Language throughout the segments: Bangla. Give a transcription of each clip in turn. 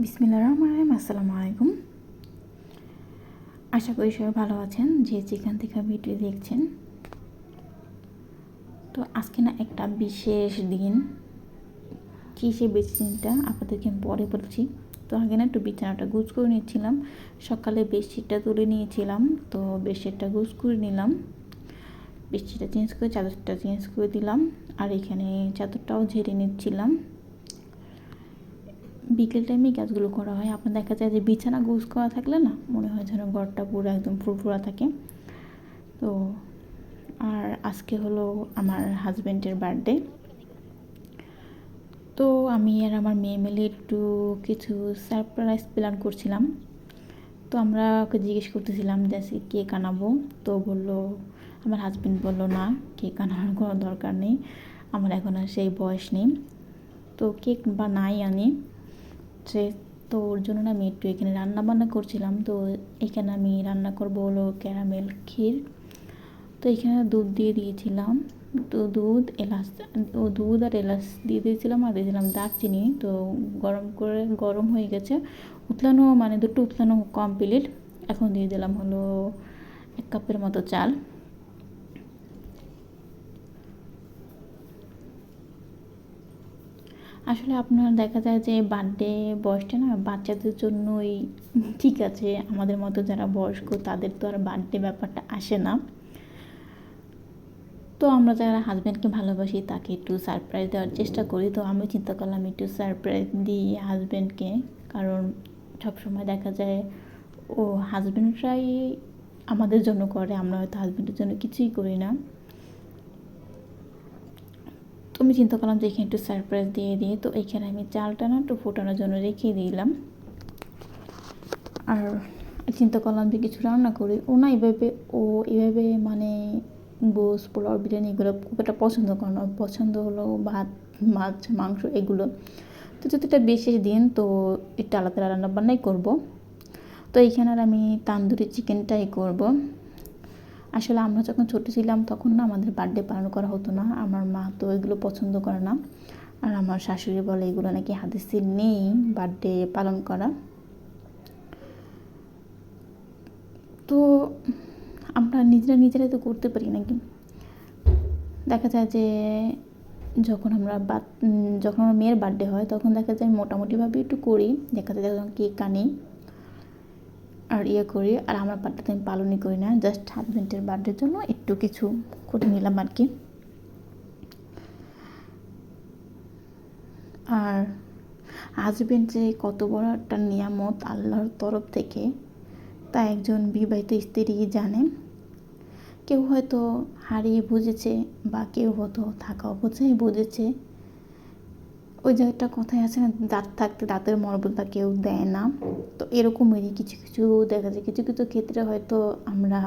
বিসমিল্লাহির রহমানির রহিম। আসসালামু আলাইকুম। আশা করি সবাই ভালো আছেন, যে যেখান থেকে ভিডিও দেখছেন। তো আজকে না একটা বিশেষ দিন। কী সেই বিশেষ দিনটা আপনাদেরকে আমি পরে বলছি। তো আগে না একটু বিছানাটা গুছ করে নিচ্ছিলাম। সকালে বেডশিটটা তুলে নিয়েছিলাম, তো বেডশিটটা গুছ করে নিলাম। বেডশিটটা চেঞ্জ করে চাদরটা চেঞ্জ করে দিলাম, আর এখানে চাদরটাও ঝেড়ে নিচ্ছিলাম। বিকেল টাইমে কাজগুলো করা হয়। আপনার দেখা যায় যে বিছানা গুছ করা থাকলে না মনে হয় যেন ঘরটা পুরো একদম ফুরফুরা থাকে। তো আর আজকে হলো আমার হাজব্যান্ডের বার্থডে। তো আমি আর আমার মেয়ে মিলে একটু কিছু সারপ্রাইজ প্ল্যান করছিলাম। তো আমরা ওকে জিজ্ঞেস করতেছিলাম যে কেক আনাবো। তো বললো, আমার হাজব্যান্ড বললো না, কেক আনানোর কোনো দরকার নেই, আমার এখন আর সেই বয়স নেই, তো কেক বা নাই আনি সে। তো ওর জন্য না আমি একটু এখানে রান্না বান্না করছিলাম। তো এখানে আমি রান্না করবো হলো ক্যারামেল ক্ষীর। তো এখানে দুধ দিয়ে দিয়েছিলাম, তো দুধ আর এলাচ দিয়ে দিয়েছিলাম, আর দিয়েছিলাম দারচিনি। তো গরম হয়ে গেছে, উতলানো মানে দুটো উতলানো কমপ্লিট। এখন দিয়ে দিলাম হলো 1 কাপের মতো চাল। আসলে আপনার দেখা যায় যে বার্থডে বয়সটা না বাচ্চাদের জন্যই ঠিক আছে, আমাদের মতো যারা বয়স্ক তাদের তো আর বার্থডে ব্যাপারটা আসে না। তো আমরা যারা হাজব্যান্ডকে ভালোবাসি তাকে একটু সারপ্রাইজ দেওয়ার চেষ্টা করি। তো আমি চিন্তা করলাম একটু সারপ্রাইজ দিই হাজব্যান্ডকে, কারণ সবসময় দেখা যায় ও হাজব্যান্ডরাই আমাদের জন্য করে, আমরা হয়তো হাজব্যান্ডের জন্য কিছুই করি না। তো আমি চিন্তা করলাম যে এখানে একটু সারপ্রাইজ দিয়ে দিই। তো এখানে আমি চালটা না একটু ফোটানোর জন্য রেখে দিলাম, আর চিন্তা করলাম যে কিছু রান্না করি। ও এভাবে মানে গোস পোলাও বিরিয়ানি এগুলো খুব একটা পছন্দ করে না। পছন্দ হলো ভাত, মাছ, মাংস এগুলো। তো যদি এটা বিশেষ দিন তো একটু আলাদা রান্না বান্নাই করবো। তো এইখানে আর আমি তান্দুরি চিকেনটাই করব। আসলে আমরা যখন ছোটো ছিলাম তখন না আমাদের বার্থডে পালন করা হতো না, আমার মা তো এগুলো পছন্দ করে না, আর আমার শাশুড়ি বলে এগুলো নাকি হাদিসে নেই বার্থডে পালন করা। তো আমরা নিজেরাই তো করতে পারি নাকি। দেখা যায় যে যখন আমার মেয়ের বার্থডে হয় তখন দেখা যায় মোটামুটিভাবে একটু করি। দেখা যায় যখন কেক আনি আর করি, আর আমার বার্থডেতে আমি পালনই করি না, জাস্ট হাজব্যান্ডের বার্থডের জন্য একটু কিছু করে নিলাম আর কি। আর হাজব্যান্ড যে কত বড় একটা নিয়ামত আল্লাহর তরফ থেকে, তা একজন বিবাহিত স্ত্রী জানে। কেউ হয়তো হারিয়ে বুঝেছে, বা কেউ হয়তো থাকা অবস্থায় বুঝেছে। ওই যে একটা কথাই আছে না, দাঁত থাকতে দাঁতের মর্যাদা কেউ দেয় না। তো এরকমই কিছু কিছু দেখা যায়, কিছু কিছু ক্ষেত্রে হয়তো আমরা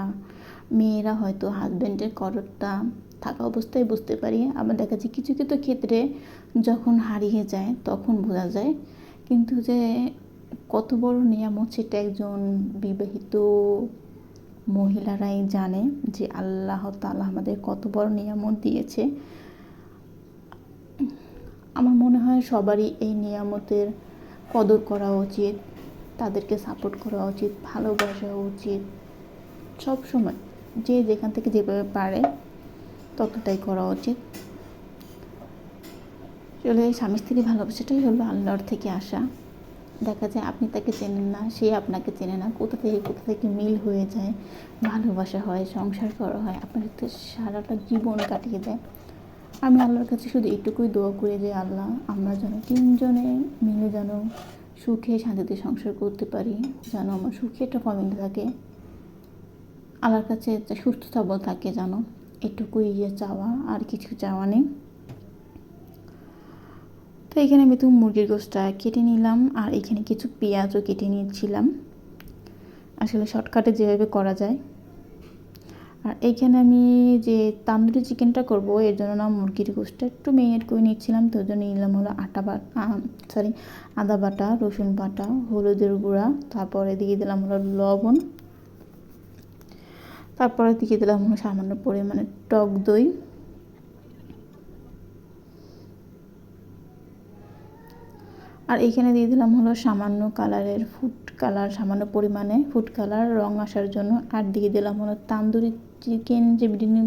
মেয়েরা হয়তো হাজব্যান্ডের কদরটা থাকা অবস্থায় বুঝতে পারি। আবার দেখা যায় কিছু কিছু ক্ষেত্রে যখন হারিয়ে যায় তখন বোঝা যায়। কিন্তু যে কত বড় নিয়ামত সেটা একজন বিবাহিত মহিলারাই জানে, যে আল্লাহ তাআলা আমাদের কত বড় নিয়ামত দিয়েছে। আমার মনে হয় সবারই এই নিয়ামতের কদর করা উচিত, তাদেরকে সাপোর্ট করা উচিত, ভালোবাসা উচিত। সব সময় যে যেখান থেকে যেভাবে পারে ততটাই করা উচিত। আসলে স্বামী স্ত্রী ভালোবাসাটাই হলো আল্লাহর থেকে আসা। দেখা যায় আপনি তাকে চেনেন না, সে আপনাকে চেনে না, কোথা থেকে মিল হয়ে যায়, ভালোবাসা হয়, সংসার করা হয়, আপনার সাথে সারাটা জীবন কাটিয়ে দেয়। আমি আল্লাহর কাছে শুধু এটুকুই দোয়া করি যে আল্লাহ, আমরা যেন তিনজনে মিলে যেন সুখে শান্তিতে সংসার করতে পারি, যেন আমার সুখে একটা ফ্যামিলি থাকে, আল্লাহর কাছে সুস্থ সবল থাকে যেন, এটুকুই চাওয়া, আর কিছু চাওয়া নেই। তো এখানে আমি তো মুরগির গোশতটা কেটে নিলাম, আর এখানে কিছু পেঁয়াজও কেটে নিচ্ছিলাম, আসলে শর্টকাটে যেভাবে করা যায়। আর এইখানে আমি যে তান্দুরি চিকেনটা করব এর জন্য না মুরগির গোশতটা একটু মেরিনেট করে নিচ্ছিলাম। তো ওই জন্য নিলাম হলো আদা বাটা, রসুন বাটা, হলুদের গুঁড়া, তারপরে দিয়ে দিলাম হলো লবণ, তারপরে দিয়ে দিলাম হলো সামান্য পরিমাণে টক দই, আর এখানে দিয়ে দিলাম হলো সামান্য কালারের ফুড কালার, সামান্য পরিমাণে ফুড কালার রং আসার জন্য। আর দিয়ে দিলাম হলো তান্দুরি চিকেন, যে বিরিয়ানি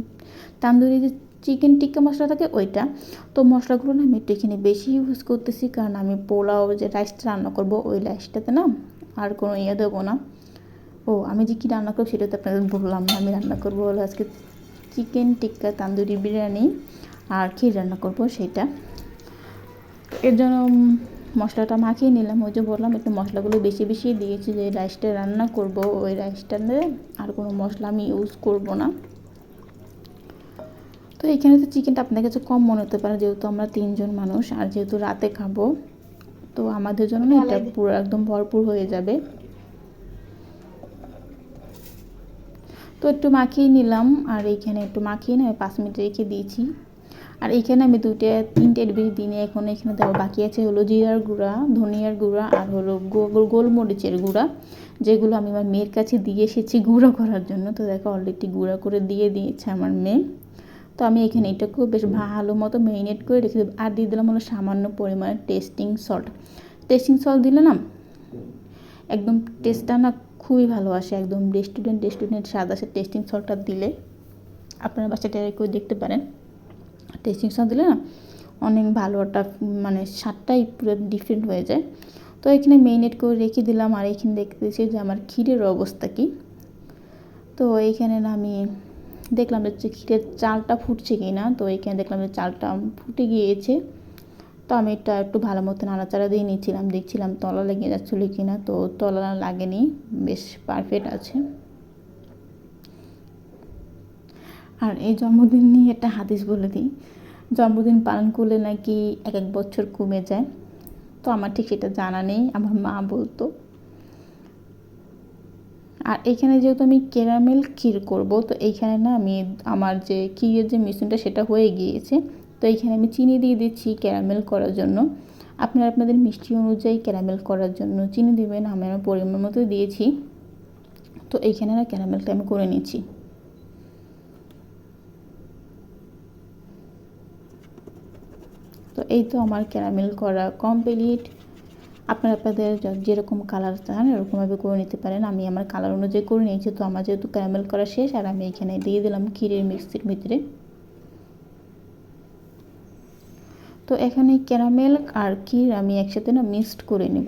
তান্দুরি যে চিকেন টিক্কা মশলা থাকে ওইটা। তো মশলাগুলো না আমি একটু এখানে বেশি ইউজ করতেছি, কারণ আমি পোলাও যে রাইসটা রান্না করবো ওই রাইসটাতে না আর কোনো ইয়ে দেবো না। আমি যে কী রান্না করবো সেটা তো আপনাদের বললাম না। আমি রান্না করবো হলো আজকে চিকেন টিক্কা তান্দুরি বিরিয়ানি আর ক্ষীর রান্না করব সেটা। এর জন্য মশলাটা মাখিয়ে নিলাম। ওই যে বললাম একটু মশলাগুলো বেশি বেশি দিয়েছি, যে রাইসটা রান্না করব ওই রাইসটাতে আর কোনো মশলা আমি ইউজ করব না। তো এখানে তো চিকেনটা আপনার কাছে কম মনে হতে পারে, যেহেতু আমরা 3 জন মানুষ আর যেহেতু রাতে খাবো, তো আমাদের জন্য না এটা পুরো একদম ভরপুর হয়ে যাবে। তো একটু মাখিয়ে নিলাম, আর এইখানে একটু মাখিয়ে নিয়ে 5 মিনিট রেখে দিয়েছি। আর এইখানে আমি 2-3টের বেশি দিনে এখন এখানে দেওয়া বাকি আছে হলো জিরার গুঁড়া, ধনিয়ার গুঁড়া আর হলো গোলমরিচের গুঁড়া, যেগুলো আমি আমার মেয়ের কাছে দিয়ে এসেছি গুঁড়া করার জন্য। তো দেখো অলরেডি গুঁড়া করে দিয়ে দিয়েছে আমার মেয়ে। তো আমি এখানে এটাকেও বেশ ভালো মতো ম্যারিনেট করে রেখে দেবো। আর দিয়ে দিলাম হলো সামান্য পরিমাণে টেস্টিং সল্ট। টেস্টিং সল্ট দিলে না একদম টেস্টটা না খুবই ভালো আসে, একদম রেস্টুরেন্ট স্বাদ আসে টেস্টিং সল্টটা দিলে। আপনারা বাসায় ট্রাই করে দেখতে পারেন। টেস্টিং সল্ট দিলে না অনেক ভালো একটা মানে স্বাদটাই পুরো ডিফারেন্ট হয়ে যায়। তো এখানে ম্যারিনেট করে রেখে দিলাম। আর এখানে দেখতেছি যে আমার ক্ষীরের অবস্থা কী। তো এইখানে না আমি দেখলাম যে ক্ষীরের চালটা ফুটছে কি না। তো এইখানে দেখলাম যে চালটা ফুটে গিয়েছে। তো আমি এটা একটু ভালো মতো নাড়াচাড়া দিয়ে নিচ্ছিলাম, দেখছিলাম তলা লেগে যাচ্ছিলো কি না। তো তলা লাগেনি, বেশ পারফেক্ট আছে। আর এই জন্মদিন নিয়ে একটা হাদিস বলে দিই, জন্মদিন পালন করলে নাকি 1 বছর কমে যায়। তো আমার ঠিক সেটা জানা নেই, আমার মা বলতো। আর এইখানে যেহেতু আমি ক্যারামেল ক্ষীর করব, তো এইখানে না আমি আমার যে ক্ষীরের যে মিশ্রণটা সেটা হয়ে গিয়েছে। তো এইখানে আমি চিনি দিয়ে দিচ্ছি ক্যারামেল করার জন্য। আপনারা আপনাদের মিষ্টি অনুযায়ী ক্যারামেল করার জন্য চিনি দেবেন, আমি আমার পরিমাণ মতো দিয়েছি। তো এইখানে না ক্যারামেলটা আমি করে নিচ্ছি। তো এই তো আমার ক্যারামেল করা কমপ্লিট। আপনারা আপনাদের যেরকম কালার চান এরকমভাবে করে নিতে পারেন। আমি আমার কালার অনুযায়ী করে নিয়েছি। তো আমার যেহেতু ক্যারামেল করা শেষ, আর আমি এখানে দিয়ে দিলাম ক্ষীরের মিক্সির ভিতরে। তো এখানে ক্যারামেল আর ক্ষীর আমি একসাথে না মিক্সড করে নেব।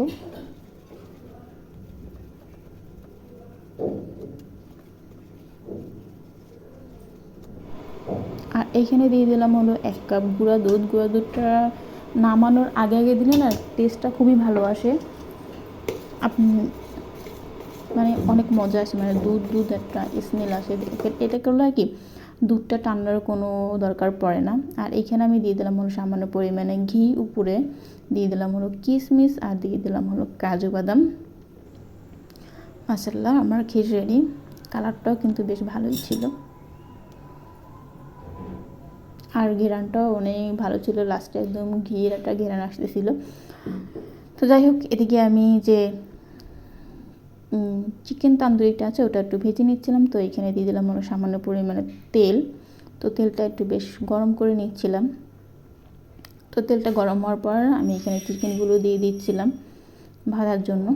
আর এইখানে দিয়ে দিলাম হলো 1 কাপ গুঁড়া দুধ। গুঁড়া দুধটা নামানোর আগে আগে দিলে না টেস্টটা খুবই ভালো আসে, আপনি মানে অনেক মজা আসে, মানে দুধ একটা স্মেল আসে। এটা করলে আর কি দুধটা টানার কোনো দরকার পড়ে না। আর এইখানে আমি দিয়ে দিলাম হলো সামান্য পরিমাণে ঘি, উপরে দিয়ে দিলাম হলো কিশমিশ, আর দিয়ে দিলাম হলো কাজু বাদাম। মাশাআল্লাহ আমার ক্ষীর রেডি। কালারটাও কিন্তু বেশ ভালোই ছিল, আর ঘেরানটাও অনেক ভালো ছিল। লাস্টে একদম ঘিয়ের একটা ঘেরান আসতেছিল। তো যাই হোক, এদিকে আমি যে চিকেন তান্দুরিটা আছে ওটা একটু ভেজে নিচ্ছিলাম। তো এখানে দিয়ে দিলাম হলো সামান্য পরিমাণে তেল। তো তেলটা একটু বেশ গরম করে নিচ্ছিলাম। তো তেলটা গরম হওয়ার পর আমি এখানে চিকেনগুলো দিয়ে দিচ্ছিলাম ভাজার জন্য।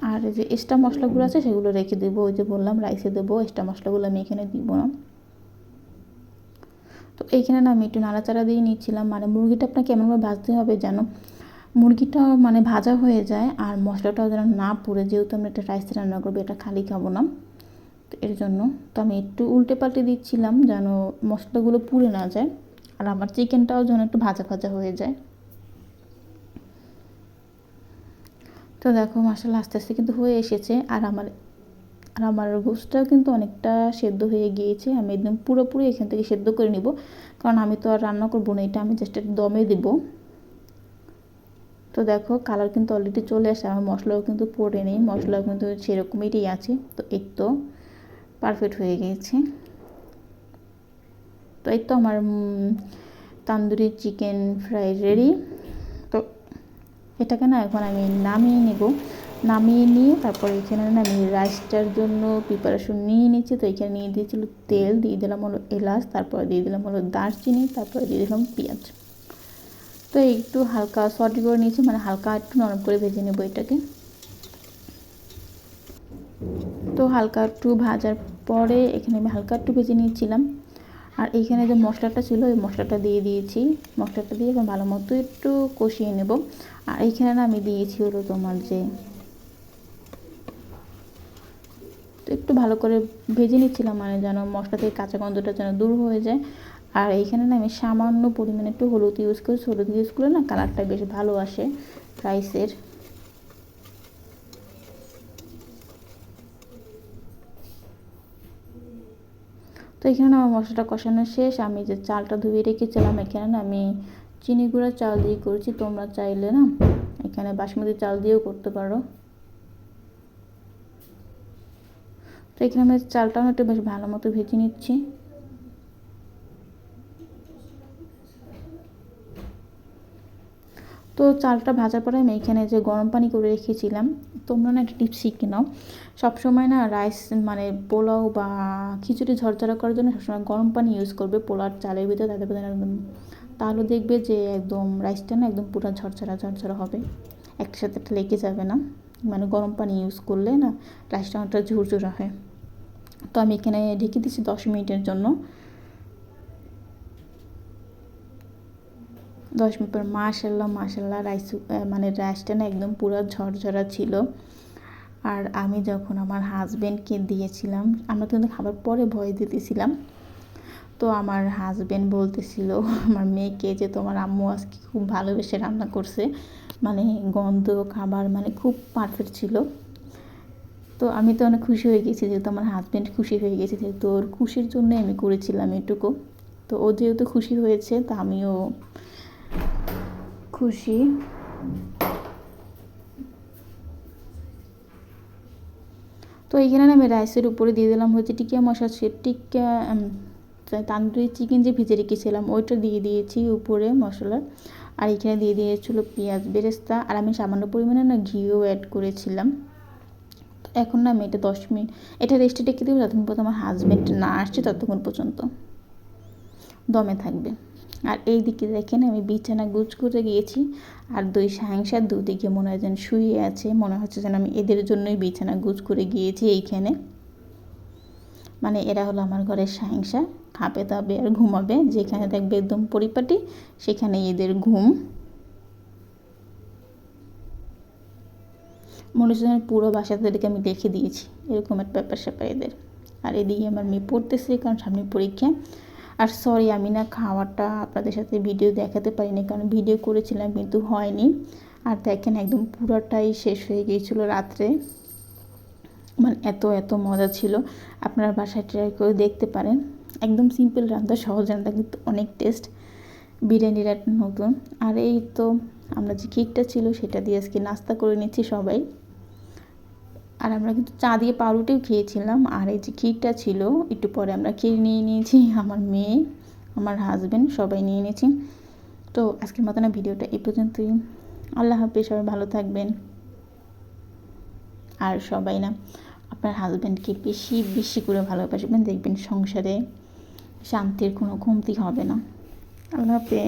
আর যে এক্সট্রা মশলাগুলো আছে সেগুলো রেখে দেবো, ওই যে বললাম রাইসে দেবো, এক্সট্রা মশলাগুলো আমি এখানে দিব না। তো এইখানে না আমি একটু নাড়াচাড়া দিয়ে নিচ্ছিলাম। মানে মুরগিটা আপনাকে এমনভাবে ভাজতে হবে যেন মুরগিটাও মানে ভাজা হয়ে যায়, আর মশলাটাও যেন না পুড়ে, যেহেতু আমি একটা রাইস রান্না করবো, এটা খালি খাবো না। তো এর জন্য তো আমি একটু উল্টে পাল্টে দিচ্ছিলাম যেন মশলাগুলো পুড়ে না যায়, আর আমার চিকেনটাও যেন একটু ভাজা ভাজা হয়ে যায়। তো দেখো মাশাআল্লাহ আস্তে আস্তে কিন্তু হয়ে এসেছে। আর আমার গোশতটাও কিন্তু অনেকটা সেদ্ধ হয়ে গিয়েছে। আমি একদম পুরোপুরি এখান থেকে সেদ্ধ করে নিব, কারণ আমি তো আর রান্না করবো না, এটা আমি জাস্ট দমে দেবো। তো দেখো কালার কিন্তু অলরেডি চলে আসে, আমার মশলাও কিন্তু পড়ে নেই, মশলাও কিন্তু সেরকমই আছে। তো এই তো পারফেক্ট হয়ে গিয়েছে। তো এই তো আমার তান্দুরি চিকেন ফ্রাই রেডি। তো এটাকে না এখন আমি নামিয়ে নেব। নামিয়ে নিয়ে তারপরে এখানে আমি রাইসটার জন্য প্রিপারেশন নিয়ে নিচ্ছি। তো এখানে নিয়ে দিয়েছিল তেল, দিয়ে দিলাম হলো এলাচ, তারপরে দিয়ে দিলাম হলো দারচিনি, তারপরে দিয়ে দিলাম পেঁয়াজ। তো একটু হালকা সটে করে নিয়েছি, মানে হালকা একটু নরম করে ভেজে নেবো এটাকে। তো হালকা একটু ভাজার পরে এখানে আমি হালকা একটু ভেজে নিয়েছিলাম। আর এইখানে যে মশলাটা ছিল ওই মশলাটা দিয়ে দিয়েছি। মশলাটা দিয়ে এখন ভালো মতো একটু কষিয়ে নেব। আর এইখানে না আমি দিয়েছি হলো তোমার যে, তো একটু ভালো করে ভেজে নিচ্ছিলাম, মানে যেন মশলা থেকে কাঁচা গন্ধটা যেন দূর হয়ে যায়। আর এইখানে না আমি সামান্য পরিমাণে একটু হলুদ ইউজ করছি। হলুদ ইউজ করলে না কালারটা বেশ ভালো আসে রাইসের। তো এখানে না আমার মশলাটা কষানো শেষ। আমি যে চালটা ধুয়ে রেখেছিলাম এখানে না আমি চিনি গুঁড়া চাল দিয়ে করেছি। তোমরা চাইলে না এখানে বাসমতি চাল দিয়েও করতে পারো। তো এখানে আমি চালটাও একটু বেশ ভালো মতো ভেজে নিচ্ছি। তো চালটা ভাজার পরে আমি এখানে যে গরম পানি করে রেখেছিলাম, তোমরা না একটা টিপস শিখে নাও। সবসময় না রাইস মানে পোলাও বা খিচুড়ি ঝরঝরা করার জন্য সবসময় গরম পানি ইউজ করবে পোলাওর চালের ভিতরে, তাদের ভিতরে একদম, তাহলে দেখবে যে একদম রাইসটা না একদম পুরো ঝরঝরা ঝরঝরা হবে, একটার সাথে একটা লেগে যাবে না। মানে গরম পানি ইউজ করলে না রাইসটা অনেকটা ঝুরঝুরা হয়। তো আমি এখানে ঢেকে দিচ্ছি 10 মিনিটের জন্য। 10 মিনিট পর মাশাল্লাহ রাইস মানে রাইসটা না একদম পুরো ঝরঝরা ছিল। আর আমি যখন আমার হাজব্যান্ডকে দিয়েছিলাম, আমরা কিন্তু খাবার পরে ভয় দিতেছিলাম, তো আমার হাজব্যান্ড বলতেছিল আমার মেয়েকে যে তোমার আম্মু আজকে খুব ভালোবেসে রান্না করছে, মানে গন্ধ খাবার মানে খুব পারফেক্ট ছিল। তো আমি তো অনেক খুশি হয়ে গেছি, যেহেতু আমার হাজব্যান্ড খুশি হয়ে গেছে, যেহেতু ওর খুশির জন্যই আমি করেছিলাম এটুকু। তো ও যেহেতু খুশি হয়েছে তা আমিও খুশি। তো এইখানে আমি রাইসের উপরে দিয়ে দিলাম হচ্ছে টিকিয়া মশলা, টিকিয়া তান্দুরি চিকেন যে ভেজে রেখেছিলাম ওইটা দিয়ে দিয়েছি উপরে মশলার। আর এখানে দিয়ে দিয়েছিল পেঁয়াজ বেরেস্তা, আর আমি সামান্য পরিমাণে না ঘিও অ্যাড করেছিলাম। তো এখন না আমি এটা 10 মিনিট এটা রেস্টে রেখে দেবো, যতক্ষণ পর্যন্ত আমার হাজব্যান্ড না আসছে ততক্ষণ পর্যন্ত দমে থাকবে। আর এই দিকে দেখেন আমি বিছানা গুছ করে গিয়েছি, আর দুই সাংসার দুদিকে মনে হয় যেন শুয়ে আছে, মনে হচ্ছে যেন আমি এদের জন্যই বিছানা গুছ করে গিয়েছি এইখানে। মানে এরা হলো আমার ঘরের সাংসা, খাবে দাবে আর ঘুমাবে, যেখানে দেখবে একদম পরিপাটি সেখানে এদের ঘুম। মনে হচ্ছে যেন পুরো বাসাদেরকে আমি দেখে দিয়েছি, এরকম একটা ব্যাপার স্যাপার এদের। আর এদিকে আমার মেয়ে পড়তেছে, কারণ সামনে পরীক্ষা। আর সরি আমি না খাওয়াটা আপনাদের সাথে ভিডিও দেখাতে পারিনি, কারণ ভিডিও করেছিলাম কিন্তু হয়নি। আর দেখেন একদম পুরোটাই শেষ হয়ে গিয়েছিলো রাত্রে, মানে এত মজা ছিল। আপনারা বাসায় ট্রাই করে দেখতে পারেন, একদম সিম্পল রান্না, সহজ রান্না, কিন্তু অনেক টেস্ট। বিরিয়ানির একটা নতুন। আর এই তো আমরা যে কেকটা ছিল সেটা দিয়ে আজকে নাস্তা করে নিচ্ছি সবাই। আর আমরা কিন্তু চা দিয়ে পাউরুটিও খেয়েছিলাম। আর এই যে ক্ষীরটা ছিল একটু পরে আমরা ক্ষীর নিয়ে নিয়েছি, আমার মেয়ে আমার হাজব্যান্ড সবাই নিয়ে নিয়েছি। তো আজকের মতো না ভিডিওটা এই পর্যন্তই। আল্লাহ হাফেজ, সবাই ভালো থাকবেন। আর সবাই না আপনার হাজব্যান্ডকে বেশি বেশি করে ভালোবাসবেন, দেখবেন সংসারে শান্তির কোনো কমতি হবে না। আল্লাহ হাফেজ।